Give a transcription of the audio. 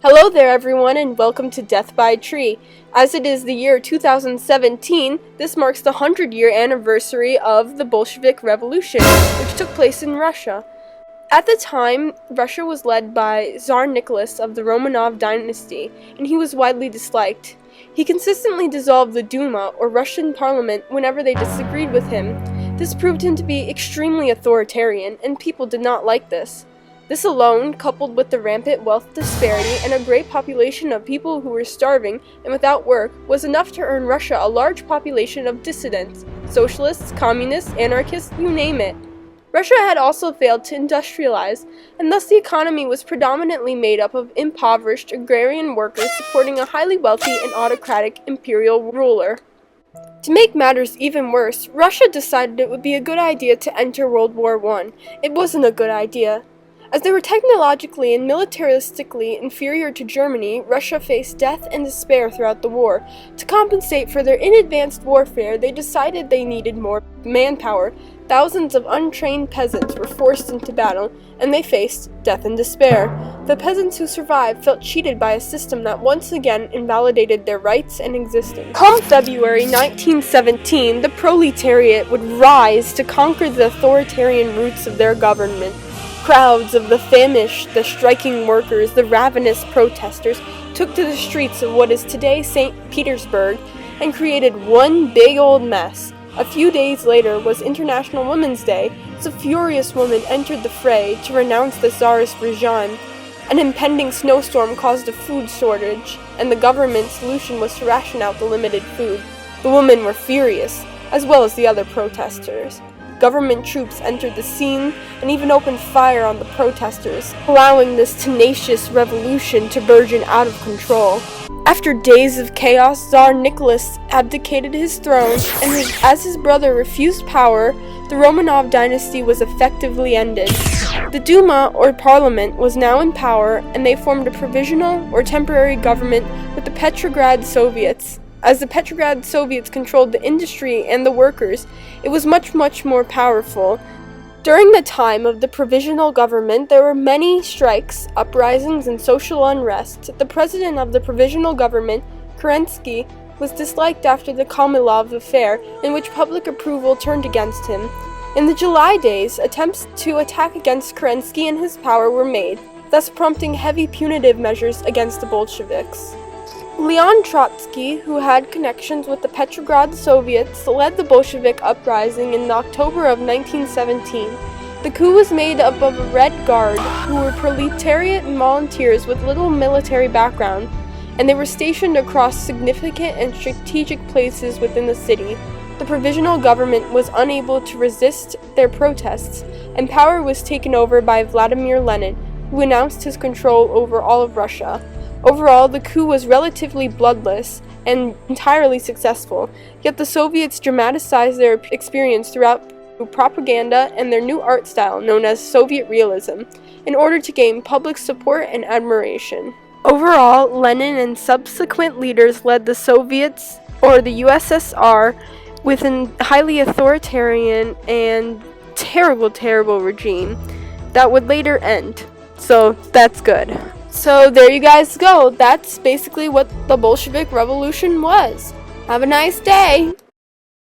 Hello there everyone and welcome to Death by Tree. As it is the year 2017, this marks the 100-year anniversary of the Bolshevik Revolution, which took place in Russia. At the time, Russia was led by Tsar Nicholas of the Romanov dynasty, and he was widely disliked. He consistently dissolved the Duma, or Russian parliament, whenever they disagreed with him. This proved him to be extremely authoritarian, and people did not like this. This alone, coupled with the rampant wealth disparity and a great population of people who were starving and without work, was enough to earn Russia a large population of dissidents, socialists, communists, anarchists, you name it. Russia had also failed to industrialize, and thus the economy was predominantly made up of impoverished agrarian workers supporting a highly wealthy and autocratic imperial ruler. To make matters even worse, Russia decided it would be a good idea to enter World War I. It wasn't a good idea. As they were technologically and militaristically inferior to Germany, Russia faced death and despair throughout the war. To compensate for their inadvanced warfare, they decided they needed more manpower. Thousands of untrained peasants were forced into battle, and they faced death and despair. The peasants who survived felt cheated by a system that once again invalidated their rights and existence. Come February 1917, the proletariat would rise to conquer the authoritarian roots of their government. Crowds of the famished, the striking workers, the ravenous protesters took to the streets of what is today St. Petersburg and created one big old mess. A few days later was International Women's Day, so a furious woman entered the fray to renounce the Tsarist regime. An impending snowstorm caused a food shortage, and the government's solution was to ration out the limited food. The women were furious, as well as the other protesters. Government troops entered the scene and even opened fire on the protesters, allowing this tenacious revolution to burgeon out of control. After days of chaos, Tsar Nicholas abdicated his throne, and as his brother refused power, the Romanov dynasty was effectively ended. The Duma, or parliament, was now in power, and they formed a provisional or temporary government with the Petrograd Soviets. As the Petrograd Soviets controlled the industry and the workers, it was much more powerful. During the time of the provisional government, there were many strikes, uprisings, and social unrest. The president of the provisional government, Kerensky, was disliked after the Komilov affair, in which public approval turned against him. In the July days, attempts to attack against Kerensky and his power were made, thus prompting heavy punitive measures against the Bolsheviks. Leon Trotsky, who had connections with the Petrograd Soviets, led the Bolshevik uprising in October of 1917. The coup was made up of a Red Guard, who were proletariat and volunteers with little military background, and they were stationed across significant and strategic places within the city. The provisional government was unable to resist their protests, and power was taken over by Vladimir Lenin, who announced his control over all of Russia. Overall, the coup was relatively bloodless and entirely successful, yet the Soviets dramatized their experience throughout propaganda and their new art style known as Soviet realism, in order to gain public support and admiration. Overall, Lenin and subsequent leaders led the Soviets, or the USSR, with a highly authoritarian and terrible regime that would later end. So that's good. So there you guys go. That's basically what the Bolshevik Revolution was. Have a nice day!